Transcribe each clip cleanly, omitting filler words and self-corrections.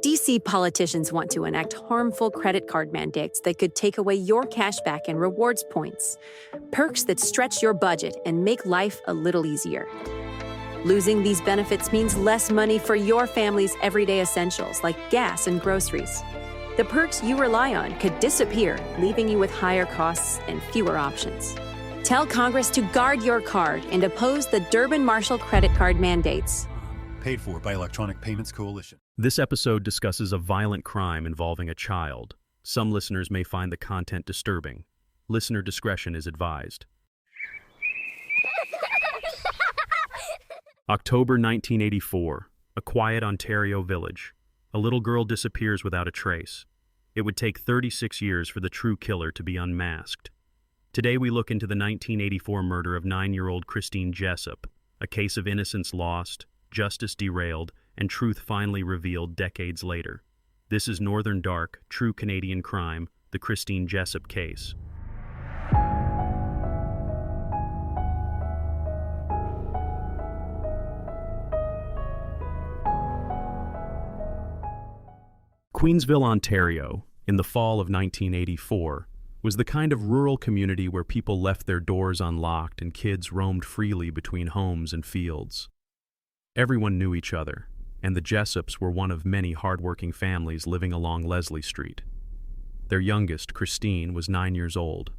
DC politicians want to enact harmful credit card mandates that could take away your cashback and rewards points. Perks that stretch your budget and make life a little easier. Losing these benefits means less money for your family's everyday essentials like gas and groceries. The perks you rely on could disappear, leaving you with higher costs and fewer options. Tell Congress to guard your card and oppose the Durbin-Marshall credit card mandates. Paid for by Electronic Payments Coalition. This episode discusses a violent crime involving a child. Some listeners may find the content disturbing. Listener discretion is advised. October 1984, a quiet Ontario village. A little girl disappears without a trace. It would take 36 years for the true killer to be unmasked. Today we look into the 1984 murder of 9-year-old Christine Jessop, a case of innocence lost, justice derailed, and truth finally revealed decades later. This is Northern Dark, True Canadian Crime, the Christine Jessop case. Queensville, Ontario, in the fall of 1984, was the kind of rural community where people left their doors unlocked and kids roamed freely between homes and fields. Everyone knew each other, and the Jessops were one of many hardworking families living along Leslie Street. Their youngest, Christine, was 9 years old.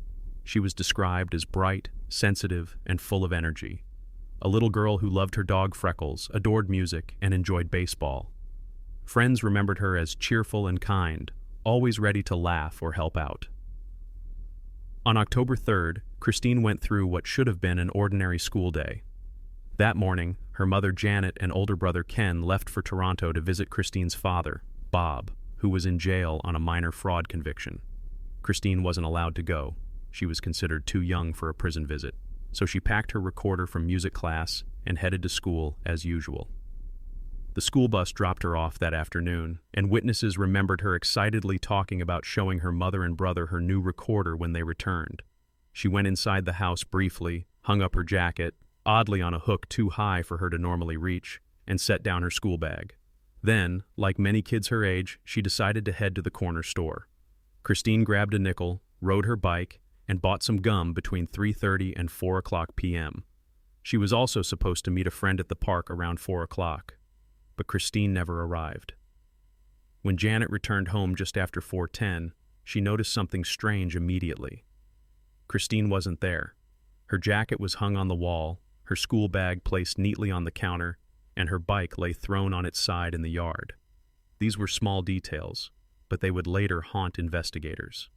She was described as bright, sensitive, and full of energy. A little girl who loved her dog Freckles, adored music, and enjoyed baseball. Friends remembered her as cheerful and kind, always ready to laugh or help out. On October 3rd, Christine went through what should have been an ordinary school day. That morning, her mother Janet and older brother Ken left for Toronto to visit Christine's father, Bob, who was in jail on a minor fraud conviction. Christine wasn't allowed to go. She was considered too young for a prison visit, so she packed her recorder from music class and headed to school as usual. The school bus dropped her off that afternoon, and witnesses remembered her excitedly talking about showing her mother and brother her new recorder when they returned. She went inside the house briefly, hung up her jacket, oddly on a hook too high for her to normally reach, and set down her school bag. Then, like many kids her age, she decided to head to the corner store. Christine grabbed a nickel, rode her bike, and bought some gum between 3:30 and 4 o'clock p.m. She was also supposed to meet a friend at the park around 4 o'clock, but Christine never arrived. When Janet returned home just after 4:10, she noticed something strange immediately. Christine wasn't there. Her jacket was hung on the wall, her school bag placed neatly on the counter, and her bike lay thrown on its side in the yard. These were small details, but they would later haunt investigators.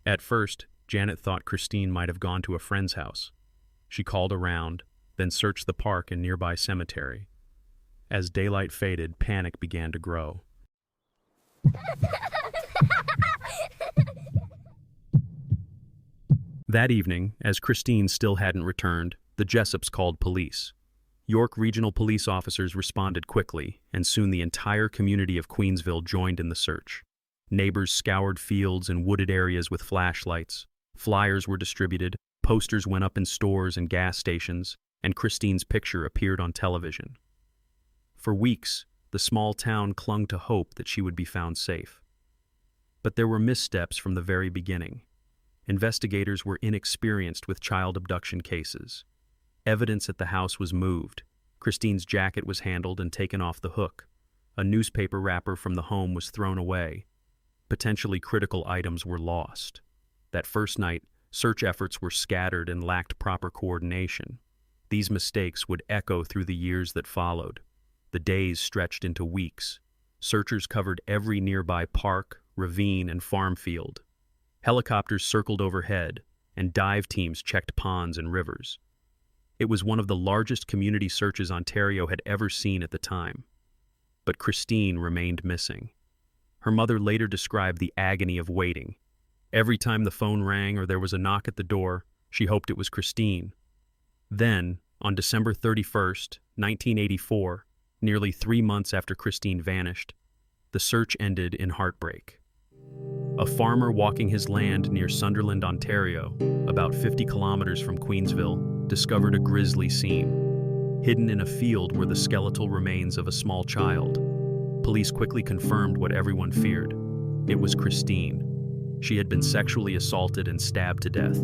At first, Janet thought Christine might have gone to a friend's house. She called around, then searched the park and nearby cemetery. As daylight faded, panic began to grow. That evening, as Christine still hadn't returned, the Jessops called police. York Regional Police officers responded quickly, and soon the entire community of Queensville joined in the search. Neighbors scoured fields and wooded areas with flashlights. Flyers were distributed, posters went up in stores and gas stations, and Christine's picture appeared on television. For weeks, the small town clung to hope that she would be found safe. But there were missteps from the very beginning. Investigators were inexperienced with child abduction cases. Evidence at the house was moved. Christine's jacket was handled and taken off the hook. A newspaper wrapper from the home was thrown away. Potentially critical items were lost. That first night, search efforts were scattered and lacked proper coordination. These mistakes would echo through the years that followed. The days stretched into weeks. Searchers covered every nearby park, ravine, and farm field. Helicopters circled overhead, and dive teams checked ponds and rivers. It was one of the largest community searches Ontario had ever seen at the time. But Christine remained missing. Her mother later described the agony of waiting. Every time the phone rang or there was a knock at the door, she hoped it was Christine. Then, on December 31st, 1984, nearly 3 months after Christine vanished, the search ended in heartbreak. A farmer walking his land near Sunderland, Ontario, about 50 kilometers from Queensville, discovered a grisly scene. Hidden in a field were the skeletal remains of a small child. Police quickly confirmed what everyone feared. It was Christine. She had been sexually assaulted and stabbed to death.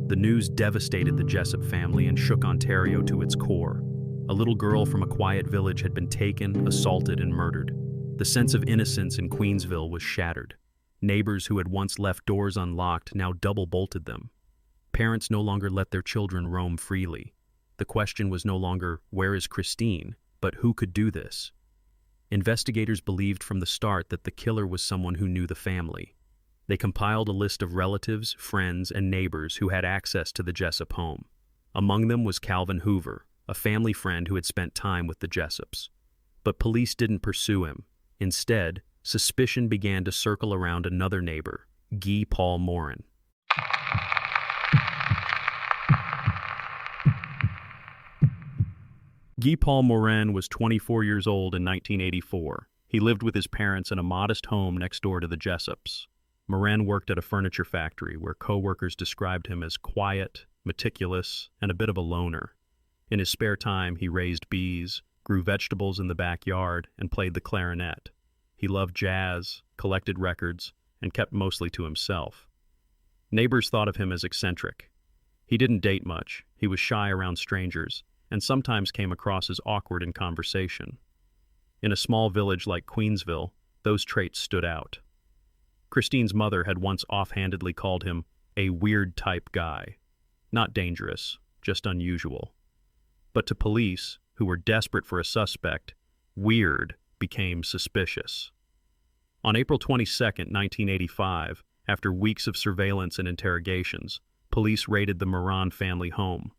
The news devastated the Jessop family and shook Ontario to its core. A little girl from a quiet village had been taken, assaulted, and murdered. The sense of innocence in Queensville was shattered. Neighbors who had once left doors unlocked now double-bolted them. Parents no longer let their children roam freely. The question was no longer, where is Christine, but who could do this? Investigators believed from the start that the killer was someone who knew the family. They compiled a list of relatives, friends, and neighbors who had access to the Jessop home. Among them was Calvin Hoover, a family friend who had spent time with the Jessops. But police didn't pursue him. Instead, suspicion began to circle around another neighbor, Guy Paul Morin. Guy Paul Morin was 24 years old in 1984. He lived with his parents in a modest home next door to the Jessops. Morin worked at a furniture factory where co-workers described him as quiet, meticulous, and a bit of a loner. In his spare time, he raised bees, grew vegetables in the backyard, and played the clarinet. He loved jazz, collected records, and kept mostly to himself. Neighbors thought of him as eccentric. He didn't date much, he was shy around strangers, and sometimes came across as awkward in conversation. In a small village like Queensville, those traits stood out. Christine's mother had once offhandedly called him a weird-type guy. Not dangerous, just unusual. But to police, who were desperate for a suspect, weird became suspicious. On April 22, 1985, after weeks of surveillance and interrogations, police raided the Morin family home.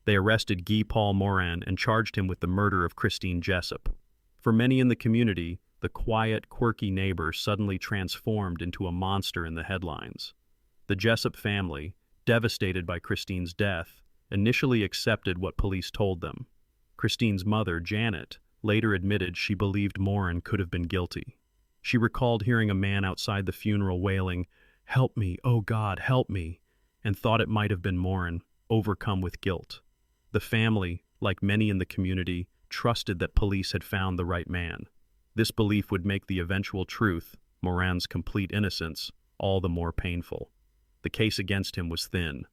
They arrested Guy Paul Morin and charged him with the murder of Christine Jessop. For many in the community, the quiet, quirky neighbor suddenly transformed into a monster in the headlines. The Jessop family, devastated by Christine's death, initially accepted what police told them. Christine's mother, Janet, later admitted she believed Morin could have been guilty. She recalled hearing a man outside the funeral wailing, "Help me, oh God, help me," and thought it might have been Morin, overcome with guilt. The family, like many in the community, trusted that police had found the right man. This belief would make the eventual truth, Morin's complete innocence, all the more painful. The case against him was thin.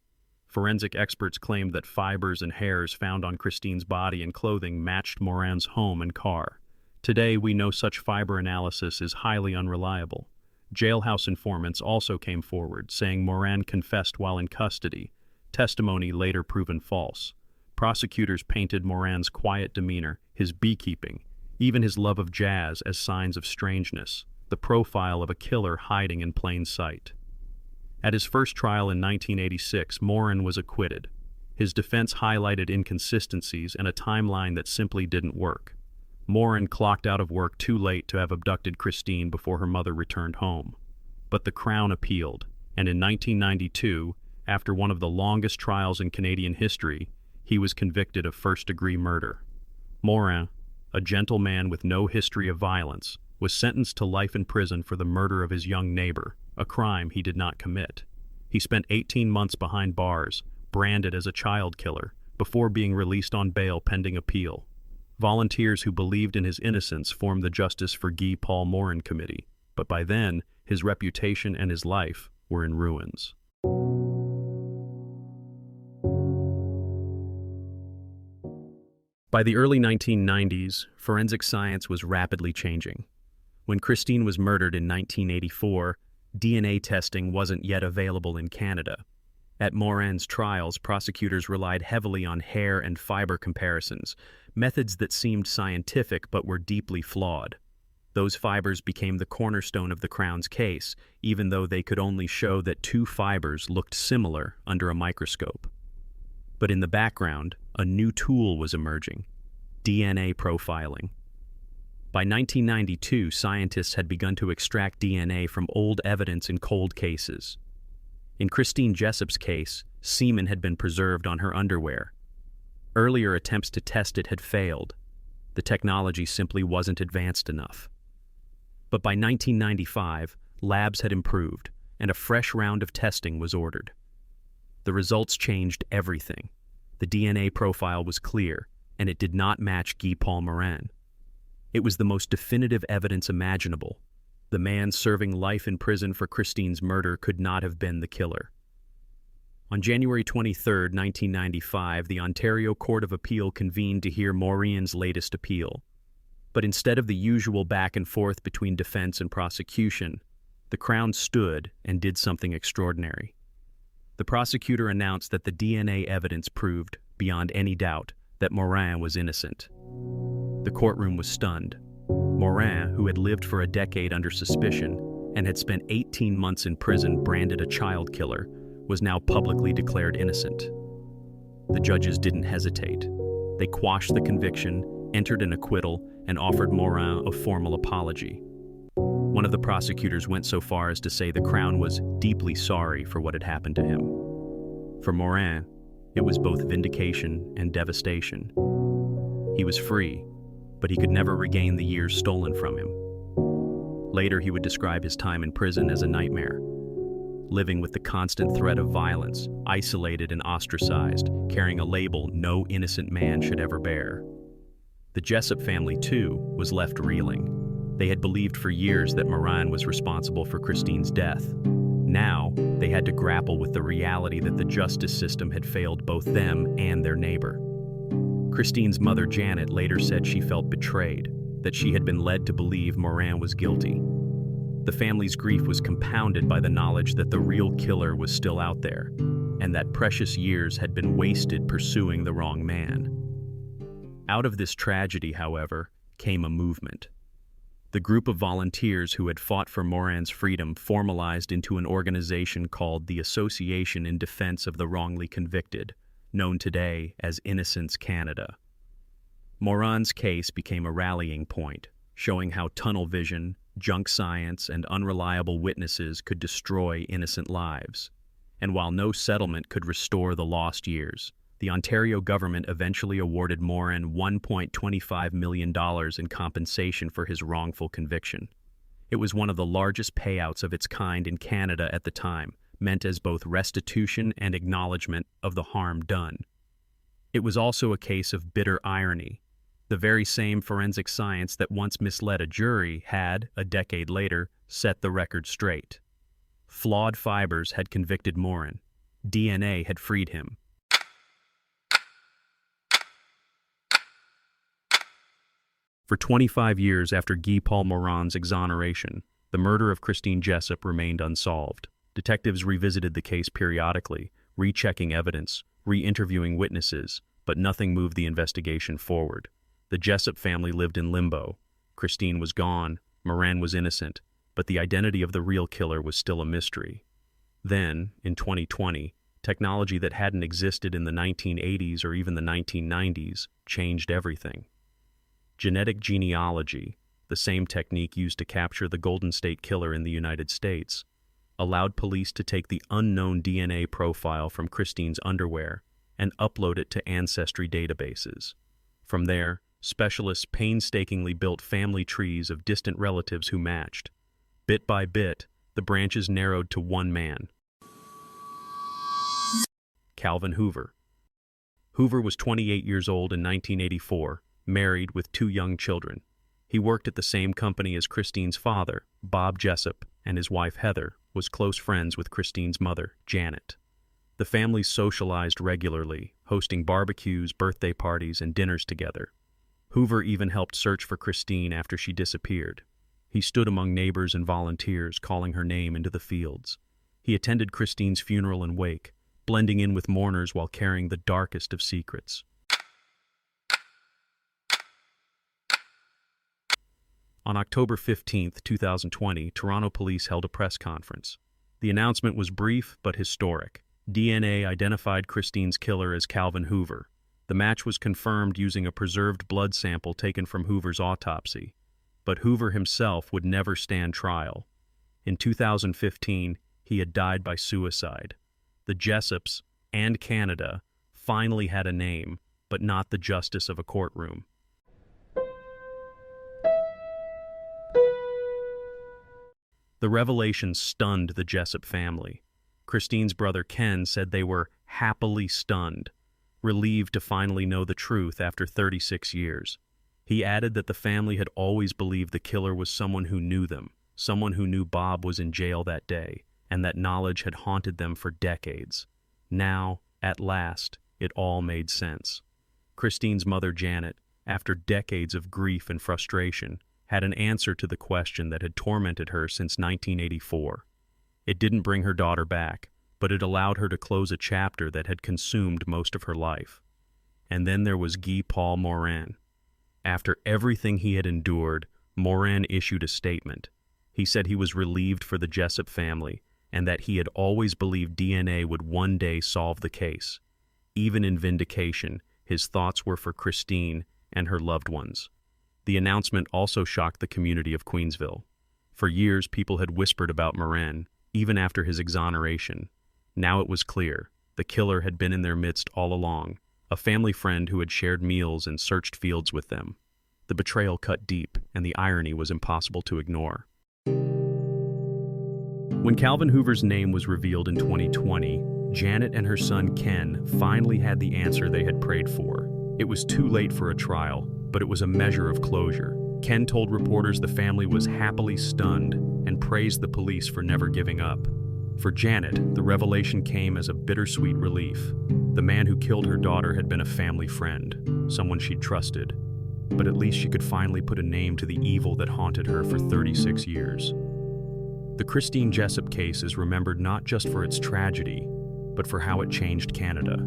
Forensic experts claimed that fibers and hairs found on Christine's body and clothing matched Morin's home and car. Today, we know such fiber analysis is highly unreliable. Jailhouse informants also came forward, saying Morin confessed while in custody, testimony later proven false. Prosecutors painted Morin's quiet demeanor, his beekeeping, even his love of jazz as signs of strangeness, the profile of a killer hiding in plain sight. At his first trial in 1986, Morin was acquitted. His defense highlighted inconsistencies and a timeline that simply didn't work. Morin clocked out of work too late to have abducted Christine before her mother returned home. But the Crown appealed, and in 1992, after one of the longest trials in Canadian history, he was convicted of first-degree murder. Morin, a gentle man with no history of violence, was sentenced to life in prison for the murder of his young neighbor, a crime he did not commit. He spent 18 months behind bars, branded as a child killer, before being released on bail pending appeal. Volunteers who believed in his innocence formed the Justice for Guy Paul Morin Committee, but by then, his reputation and his life were in ruins. By the early 1990s, forensic science was rapidly changing. When Christine was murdered in 1984, DNA testing wasn't yet available in Canada. At Morin's trials, prosecutors relied heavily on hair and fiber comparisons, methods that seemed scientific but were deeply flawed. Those fibers became the cornerstone of the Crown's case, even though they could only show that two fibers looked similar under a microscope. But in the background, a new tool was emerging: DNA profiling. By 1992, scientists had begun to extract DNA from old evidence in cold cases. In Christine Jessop's case, semen had been preserved on her underwear. Earlier attempts to test it had failed. The technology simply wasn't advanced enough. But by 1995, labs had improved, and a fresh round of testing was ordered. The results changed everything. The DNA profile was clear, and it did not match Guy Paul Morin. It was the most definitive evidence imaginable. The man serving life in prison for Christine's murder could not have been the killer. On January 23, 1995, the Ontario Court of Appeal convened to hear Morin's latest appeal. But instead of the usual back and forth between defense and prosecution, the Crown stood and did something extraordinary. The prosecutor announced that the DNA evidence proved, beyond any doubt, that Morin was innocent. The courtroom was stunned. Morin, who had lived for a decade under suspicion and had spent 18 months in prison branded a child killer, was now publicly declared innocent. The judges didn't hesitate. They quashed the conviction, entered an acquittal, and offered Morin a formal apology. One of the prosecutors went so far as to say the Crown was deeply sorry for what had happened to him. For Morin, it was both vindication and devastation. He was free, but he could never regain the years stolen from him. Later, he would describe his time in prison as a nightmare, living with the constant threat of violence, isolated and ostracized, carrying a label no innocent man should ever bear. The Jessop family, too, was left reeling. They had believed for years that Morin was responsible for Christine's death. Now, they had to grapple with the reality that the justice system had failed both them and their neighbor. Christine's mother, Janet, later said she felt betrayed, that she had been led to believe Morin was guilty. The family's grief was compounded by the knowledge that the real killer was still out there, and that precious years had been wasted pursuing the wrong man. Out of this tragedy, however, came a movement. The group of volunteers who had fought for Morin's freedom formalized into an organization called the Association in Defense of the Wrongly Convicted, known today as Innocence Canada. Morin's case became a rallying point, showing how tunnel vision, junk science, and unreliable witnesses could destroy innocent lives. And while no settlement could restore the lost years, the Ontario government eventually awarded Morin $1.25 million in compensation for his wrongful conviction. It was one of the largest payouts of its kind in Canada at the time, meant as both restitution and acknowledgement of the harm done. It was also a case of bitter irony. The very same forensic science that once misled a jury had, a decade later, set the record straight. Flawed fibers had convicted Morin. DNA had freed him. For 25 years after Guy Paul Morin's exoneration, the murder of Christine Jessop remained unsolved. Detectives revisited the case periodically, rechecking evidence, re-interviewing witnesses, but nothing moved the investigation forward. The Jessop family lived in limbo. Christine was gone, Morin was innocent, but the identity of the real killer was still a mystery. Then, in 2020, technology that hadn't existed in the 1980s or even the 1990s changed everything. Genetic genealogy, the same technique used to capture the Golden State Killer in the United States, allowed police to take the unknown DNA profile from Christine's underwear and upload it to ancestry databases. From there, specialists painstakingly built family trees of distant relatives who matched. Bit by bit, the branches narrowed to one man: Calvin Hoover. Hoover was 28 years old in 1984, married with 2 young children. He worked at the same company as Christine's father, Bob Jessop, and his wife Heather was close friends with Christine's mother, Janet. The families socialized regularly, hosting barbecues, birthday parties, and dinners together. Hoover even helped search for Christine after she disappeared. He stood among neighbors and volunteers, calling her name into the fields. He attended Christine's funeral and wake, blending in with mourners while carrying the darkest of secrets. On October 15, 2020, Toronto police held a press conference. The announcement was brief but historic. DNA identified Christine's killer as Calvin Hoover. The match was confirmed using a preserved blood sample taken from Hoover's autopsy. But Hoover himself would never stand trial. In 2015, he had died by suicide. The Jessops and Canada finally had a name, but not the justice of a courtroom. The revelation stunned the Jessop family. Christine's brother Ken said they were happily stunned, relieved to finally know the truth after 36 years. He added that the family had always believed the killer was someone who knew them, someone who knew Bob was in jail that day, and that knowledge had haunted them for decades. Now, at last, it all made sense. Christine's mother, Janet, after decades of grief and frustration, had an answer to the question that had tormented her since 1984. It didn't bring her daughter back, but it allowed her to close a chapter that had consumed most of her life. And then there was Guy Paul Morin. After everything he had endured, Morin issued a statement. He said he was relieved for the Jessop family and that he had always believed DNA would one day solve the case. Even in vindication, his thoughts were for Christine and her loved ones. The announcement also shocked the community of Queensville. For years, people had whispered about Morin, even after his exoneration. Now it was clear. The killer had been in their midst all along, a family friend who had shared meals and searched fields with them. The betrayal cut deep, and the irony was impossible to ignore. When Calvin Hoover's name was revealed in 2020, Janet and her son Ken finally had the answer they had prayed for. It was too late for a trial, but it was a measure of closure. Ken told reporters the family was happily stunned and praised the police for never giving up. For Janet, the revelation came as a bittersweet relief. The man who killed her daughter had been a family friend, someone she'd trusted. But at least she could finally put a name to the evil that haunted her for 36 years. The Christine Jessop case is remembered not just for its tragedy, but for how it changed Canada.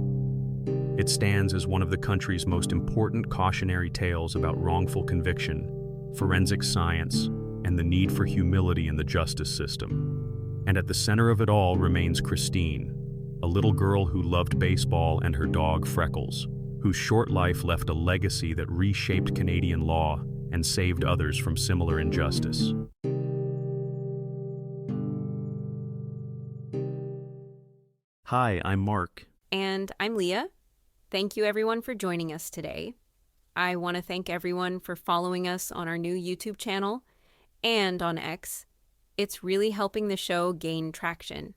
It stands as one of the country's most important cautionary tales about wrongful conviction, forensic science, and the need for humility in the justice system. And at the center of it all remains Christine, a little girl who loved baseball and her dog Freckles, whose short life left a legacy that reshaped Canadian law and saved others from similar injustice. Hi, I'm Mark. And I'm Leah. Thank you everyone for joining us today. I want to thank everyone for following us on our new YouTube channel and on X. It's really helping the show gain traction.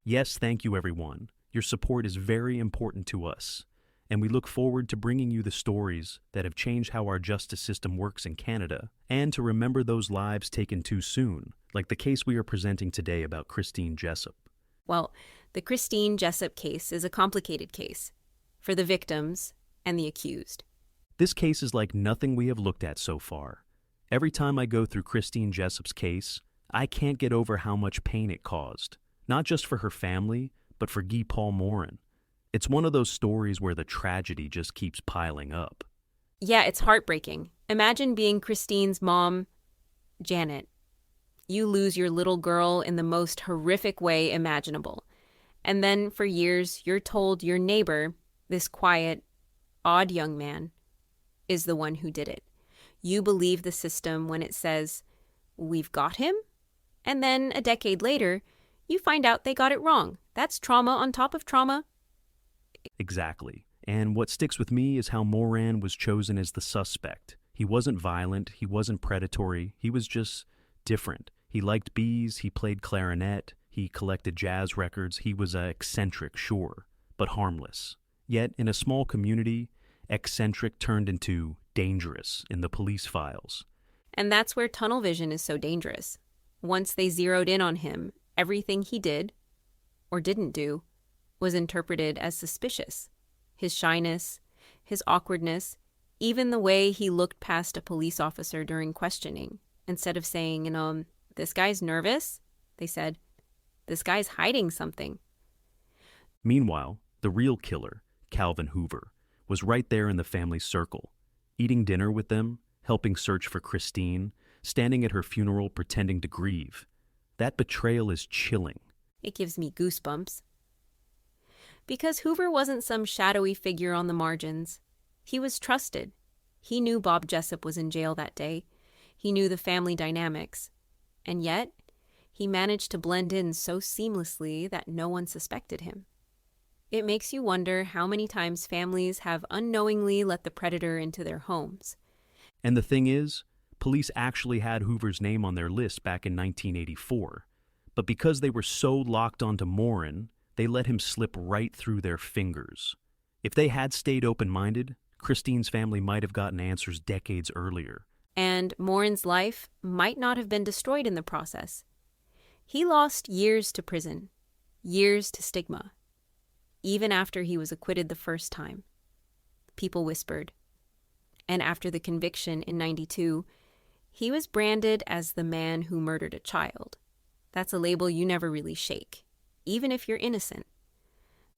Yes, thank you everyone. Your support is very important to us, and we look forward to bringing you the stories that have changed how our justice system works in Canada, and to remember those lives taken too soon, like the case we are presenting today about Christine Jessop. Well, the Christine Jessop case is a complicated case for the victims and the accused. This case is like nothing we have looked at so far. Every time I go through Christine Jessop's case, I can't get over how much pain it caused, not just for her family, but for Guy Paul Morin. It's one of those stories where the tragedy just keeps piling up. Yeah, it's heartbreaking. Imagine being Christine's mom, Janet. You lose your little girl in the most horrific way imaginable. And then for years, you're told your neighbor, this quiet, odd young man, is the one who did it. You believe the system when it says, "We've got him," and then a decade later, you find out they got it wrong. That's trauma on top of trauma. Exactly. And what sticks with me is how Morin was chosen as the suspect. He wasn't violent, he wasn't predatory, he was just different. He liked bees, he played clarinet, he collected jazz records. He was eccentric, sure, but harmless. Yet, in a small community, eccentric turned into dangerous in the police files. And that's where tunnel vision is so dangerous. Once they zeroed in on him, everything he did, or didn't do, was interpreted as suspicious. His shyness, his awkwardness, even the way he looked past a police officer during questioning. Instead of saying, this guy's nervous, they said, this guy's hiding something. Meanwhile, the real killer, Calvin Hoover, was right there in the family circle, eating dinner with them, helping search for Christine, standing at her funeral pretending to grieve. That betrayal is chilling. It gives me goosebumps. Because Hoover wasn't some shadowy figure on the margins. He was trusted. He knew Bob Jessop was in jail that day. He knew the family dynamics. And yet, he managed to blend in so seamlessly that no one suspected him. It makes you wonder how many times families have unknowingly let the predator into their homes. And the thing is, police actually had Hoover's name on their list back in 1984. But because they were so locked onto Morin, they let him slip right through their fingers. If they had stayed open-minded, Christine's family might have gotten answers decades earlier. And Morin's life might not have been destroyed in the process. He lost years to prison, years to stigma. Even after he was acquitted the first time, people whispered. And after the conviction in '92, he was branded as the man who murdered a child. That's a label you never really shake, even if you're innocent.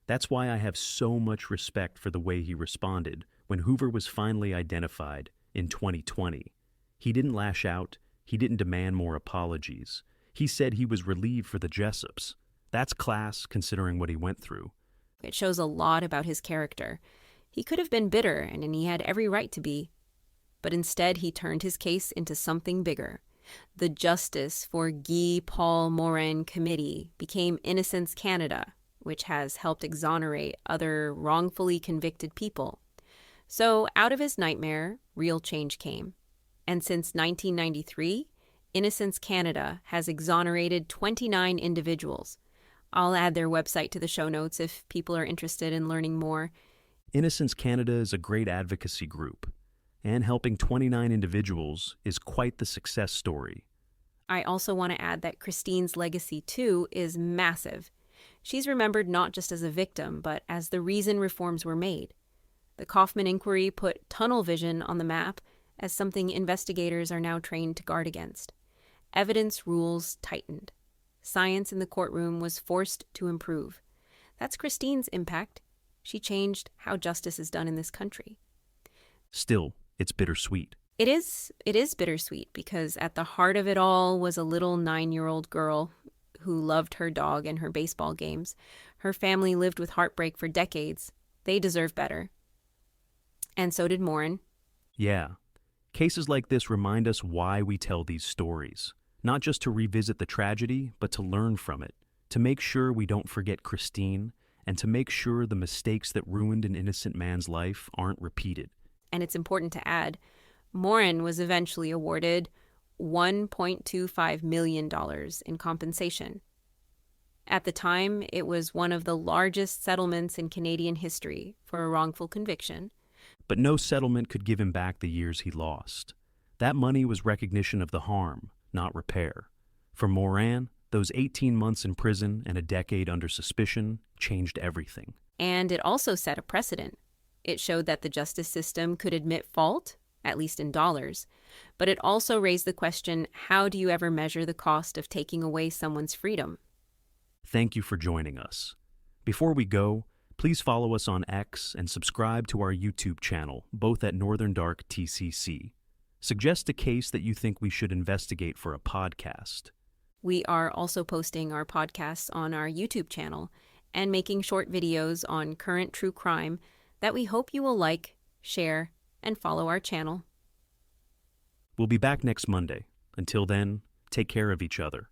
That's why I have so much respect for the way he responded when Hoover was finally identified in 2020. He didn't lash out. He didn't demand more apologies. He said he was relieved for the Jessops. That's class, considering what he went through. It shows a lot about his character. He could have been bitter, and he had every right to be. But instead, he turned his case into something bigger. The Justice for Guy Paul Morin Committee became Innocence Canada, which has helped exonerate other wrongfully convicted people. So out of his nightmare, real change came. And since 1993, Innocence Canada has exonerated 29 individuals. I'll add their website to the show notes if people are interested in learning more. Innocence Canada is a great advocacy group, and helping 29 individuals is quite the success story. I also want to add that Christine's legacy, too, is massive. She's remembered not just as a victim, but as the reason reforms were made. The Kaufman inquiry put tunnel vision on the map as something investigators are now trained to guard against. Evidence rules tightened. Science in the courtroom was forced to improve. That's Christine's impact. She changed how justice is done in this country. Still, it's bittersweet. It is bittersweet because at the heart of it all was a little 9-year-old girl who loved her dog and her baseball games. Her family lived with heartbreak for decades. They deserve better. And so did Morin. Yeah. Cases like this remind us why we tell these stories. Not just to revisit the tragedy, but to learn from it. To make sure we don't forget Christine, and to make sure the mistakes that ruined an innocent man's life aren't repeated. And it's important to add, Morin was eventually awarded $1.25 million in compensation. At the time, it was one of the largest settlements in Canadian history for a wrongful conviction. But no settlement could give him back the years he lost. That money was recognition of the harm, not repair. For Morin, those 18 months in prison and a decade under suspicion changed everything. And it also set a precedent. It showed that the justice system could admit fault, at least in dollars, but it also raised the question, how do you ever measure the cost of taking away someone's freedom? Thank you for joining us. Before we go, please follow us on X and subscribe to our YouTube channel, both at Northern Dark TCC. Suggest a case that you think we should investigate for a podcast. We are also posting our podcasts on our YouTube channel and making short videos on current true crime that we hope you will like, share, and follow our channel. We'll be back next Monday. Until then, take care of each other.